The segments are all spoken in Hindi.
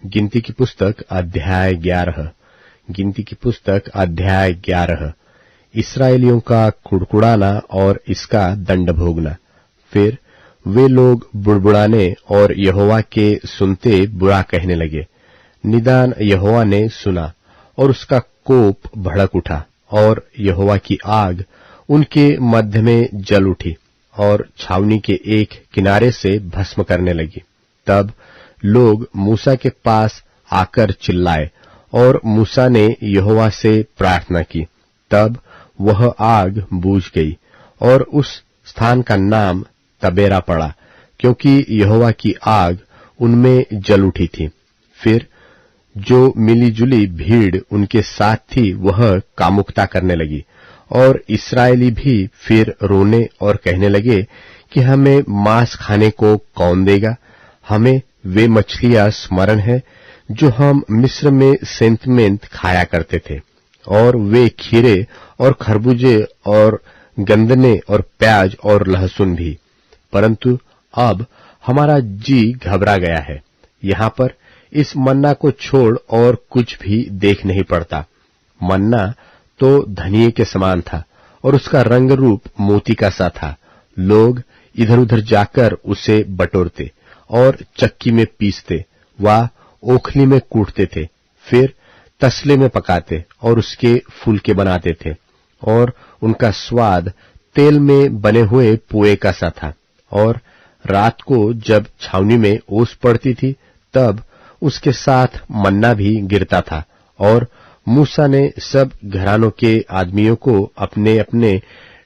गिनती की पुस्तक अध्याय 11। गिनती की पुस्तक अध्याय 11। इस्राएलियों का कुड़कुड़ाना और इसका दंड भोगना। फिर वे लोग बुड़बुड़ाने और यहोवा के सुनते बुरा कहने लगे। निदान यहोवा ने सुना और उसका कोप भड़क उठा और यहोवा की आग उनके मध्य में जल उठी और छावनी के एक किनारे से भस्म करने लगी। तब लोग मूसा के पास आकर चिल्लाए और मूसा ने यहोवा से प्रार्थना की। तब वह आग बूझ गई और उस स्थान का नाम तबेरा पड़ा, क्योंकि यहोवा की आग उनमें जल उठी थी। फिर जो मिलीजुली भीड़ उनके साथ थी वह कामुकता करने लगी और इस्राएली भी फिर रोने और कहने लगे कि हमें मांस खाने को कौन देगा। हमें वे मछलियां स्मरण है जो हम मिस्र में सेंतमेंत खाया करते थे, और वे खीरे और खरबूजे और गंदने और प्याज और लहसुन भी। परंतु अब हमारा जी घबरा गया है। यहाँ पर इस मन्ना को छोड़ और कुछ भी देख नहीं पड़ता। मन्ना तो धनिये के समान था और उसका रंग रूप मोती का सा था। लोग इधर उधर जाकर उसे बटोरते और चक्की में पीसते व ओखली में कूटते थे, फिर तसले में पकाते और उसके फुलके बनाते थे, और उनका स्वाद तेल में बने हुए पुए का सा था। और रात को जब छावनी में ओस पड़ती थी तब उसके साथ मन्ना भी गिरता था। और मूसा ने सब घरानों के आदमियों को अपने अपने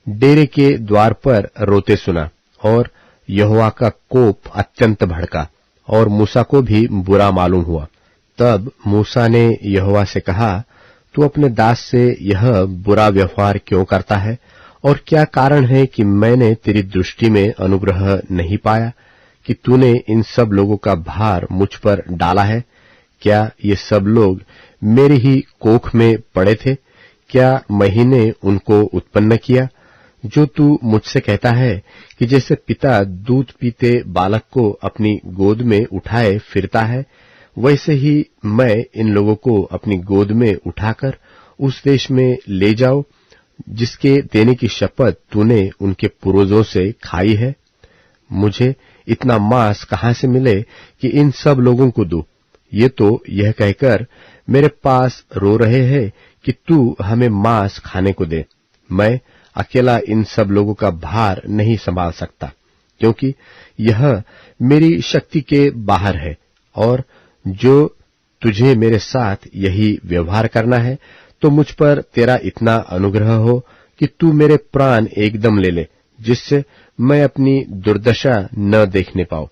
डेरे के द्वार पर रोते सुना, और यहोवा का कोप अत्यंत भड़का और मूसा को भी बुरा मालूम हुआ। तब मूसा ने यहोवा से कहा, तू अपने दास से यह बुरा व्यवहार क्यों करता है, और क्या कारण है कि मैंने तेरी दृष्टि में अनुग्रह नहीं पाया कि तूने इन सब लोगों का भार मुझ पर डाला है? क्या ये सब लोग मेरी ही कोख में पड़े थे? क्या मैंने उनको उत्पन्न किया? जो तू मुझसे कहता है कि जैसे पिता दूध पीते बालक को अपनी गोद में उठाए फिरता है, वैसे ही मैं इन लोगों को अपनी गोद में उठाकर उस देश में ले जाऊं जिसके देने की शपथ तूने उनके पूर्वजों से खाई है। मुझे इतना मांस कहां से मिले कि इन सब लोगों को दूं? ये तो यह कहकर मेरे पास रो रहे हैं कि तू हमें मांस खाने को दे। मैं अकेला इन सब लोगों का भार नहीं संभाल सकता, क्योंकि यह मेरी शक्ति के बाहर है। और जो तुझे मेरे साथ यही व्यवहार करना है, तो मुझ पर तेरा इतना अनुग्रह हो कि तू मेरे प्राण एकदम ले ले, जिससे मैं अपनी दुर्दशा न देखने पाऊं।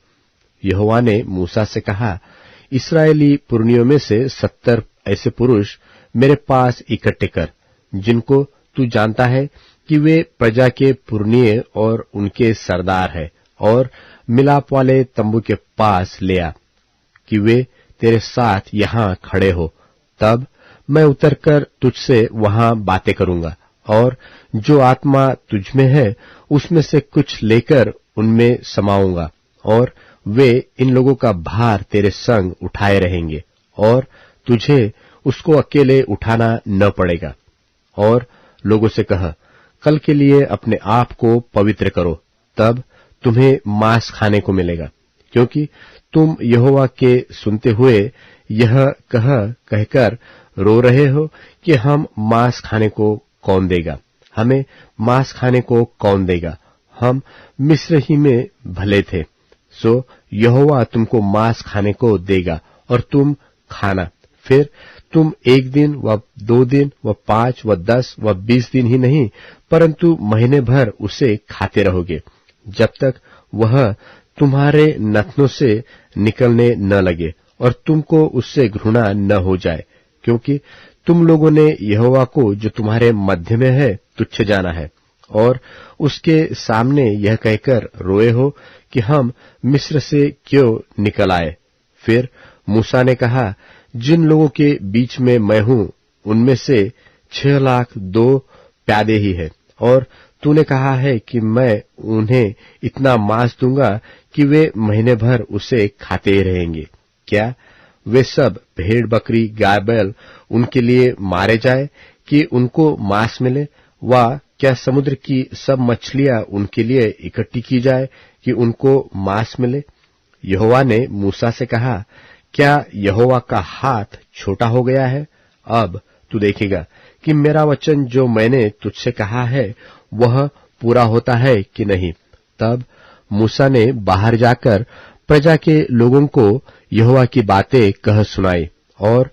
यहोवा ने मूसा से कहा, इस्राएली पुरनियों में से 70 ऐसे पुरुष मेरे पास इकट्ठे कर, जिनको तू जानता है कि वे प्रजा के पुरनिये और उनके सरदार है, और मिलाप वाले तंबू के पास ले आ कि वे तेरे साथ यहां खड़े हो। तब मैं उतरकर तुझसे वहां बातें करूंगा, और जो आत्मा तुझमें है उसमें से कुछ लेकर उनमें समाऊंगा, और वे इन लोगों का भार तेरे संग उठाए रहेंगे, और तुझे उसको अकेले उठाना न पड़ेगा। और लोगों से कह, कल के लिए अपने आप को पवित्र करो, तब तुम्हें मांस खाने को मिलेगा, क्योंकि तुम यहोवा के सुनते हुए यह कहकर रो रहे हो कि हम मांस खाने को कौन देगा, हमें मांस खाने को कौन देगा, हम मिस्र ही में भले थे। सो यहोवा तुमको मांस खाने को देगा और तुम खाना। फिर तुम 1 दिन व 2 दिन व 5 व 10 व 20 दिन ही नहीं, परंतु महीने भर उसे खाते रहोगे, जब तक वह तुम्हारे नथनों से निकलने न लगे और तुमको उससे घृणा न हो जाए, क्योंकि तुम लोगों ने यहोवा को जो तुम्हारे मध्य में है तुच्छ जाना है, और उसके सामने यह कहकर रोए हो कि हम मिस्र से क्यों निकल आए। फिर मूसा ने कहा, जिन लोगों के बीच में मैं हूं उनमें से 6 लाख 2 प्यादे ही है, और तूने कहा है कि मैं उन्हें इतना मांस दूंगा कि वे महीने भर उसे खाते ही रहेंगे। क्या वे सब भेड़ बकरी गाय बैल उनके लिए मारे जाए कि उनको मांस मिले, वा क्या समुद्र की सब मछलियां उनके लिए इकट्ठी की जाए कि उनको मांस मिले? यहोवा ने मूसा से कहा, क्या यहोवा का हाथ छोटा हो गया है? अब तू देखेगा कि मेरा वचन जो मैंने तुझसे कहा है वह पूरा होता है कि नहीं। तब मूसा ने बाहर जाकर प्रजा के लोगों को यहोवा की बातें कह सुनाई और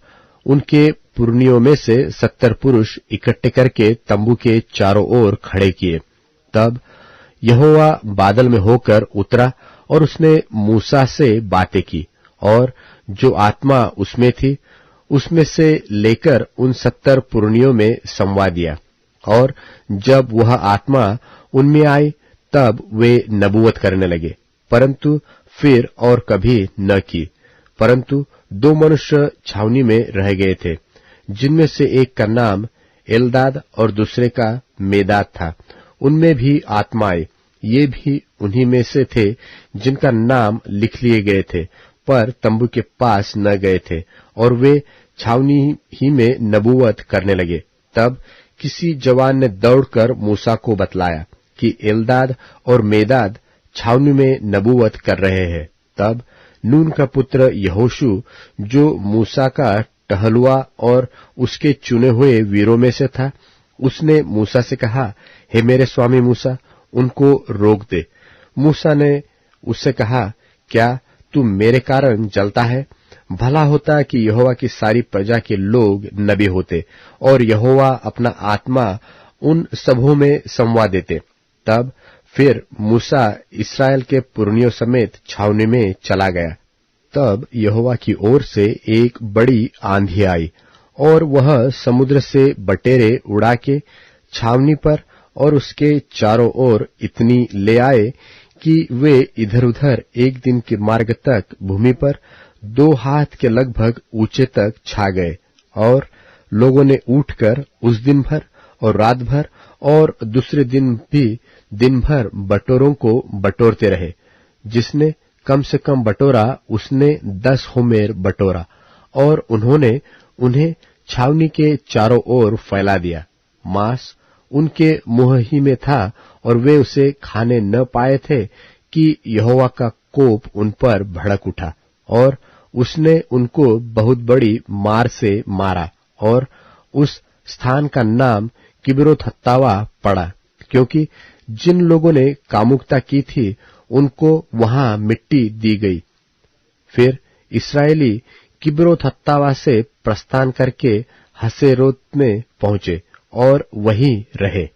उनके पुरनियों में से 70 पुरुष इकट्ठे करके तंबू के चारों ओर खड़े किए। तब यहोवा बादल में होकर उतरा और उसने मूसा से बातें की, और जो आत्मा उसमें थी उसमें से लेकर उन 70 पुरनियों में समवा दिया। और जब वह आत्मा उनमें आई तब वे नबूवत करने लगे, परंतु फिर और कभी न की। परंतु 2 मनुष्य छावनी में रह गए थे, जिनमें से एक का नाम एल्दाद और दूसरे का मेदाद था। उनमें भी आत्मा आई। ये भी उन्हीं में से थे जिनका नाम लिख लिए गए थे, पर तंबू के पास न गए थे, और वे छावनी ही में नबूवत करने लगे। तब किसी जवान ने दौड़कर मूसा को बतलाया कि एल्दाद और मेदाद छावनी में नबूवत कर रहे हैं। तब नून का पुत्र यहोशू, जो मूसा का टहलुआ और उसके चुने हुए वीरों में से था, उसने मूसा से कहा, हे मेरे स्वामी मूसा, उनको रोक दे। मूसा ने उससे कहा, क्या तू मेरे कारण जलता है? भला होता कि यहोवा की सारी प्रजा के लोग नबी होते और यहोवा अपना आत्मा उन सबों में समवा देते। तब फिर मूसा इस्राएल के पुरनियों समेत छावनी में चला गया। तब यहोवा की ओर से एक बड़ी आंधी आई और वह समुद्र से बटेरे उड़ा के छावनी पर और उसके चारों ओर इतनी ले आए कि वे इधर उधर एक दिन के मार्ग तक भूमि पर 2 हाथ के लगभग ऊंचे तक छा गए। और लोगों ने उठकर उस दिन भर और रात भर और दूसरे दिन भी दिन भर बटोरों को बटोरते रहे। जिसने कम से कम बटोरा उसने 10 होमेर बटोरा, और उन्होंने उन्हें छावनी के चारों ओर फैला दिया। मांस उनके मुंह ही में था और वे उसे खाने न पाए थे कि यहोवा का कोप उन पर भड़क उठा, और उसने उनको बहुत बड़ी मार से मारा। और उस स्थान का नाम किब्रोत हत्तावा पड़ा, क्योंकि जिन लोगों ने कामुकता की थी उनको वहां मिट्टी दी गई। फिर इस्राएली किब्रोत हत्तावा से प्रस्थान करके हसेरोत में पहुंचे और वहीं रहे।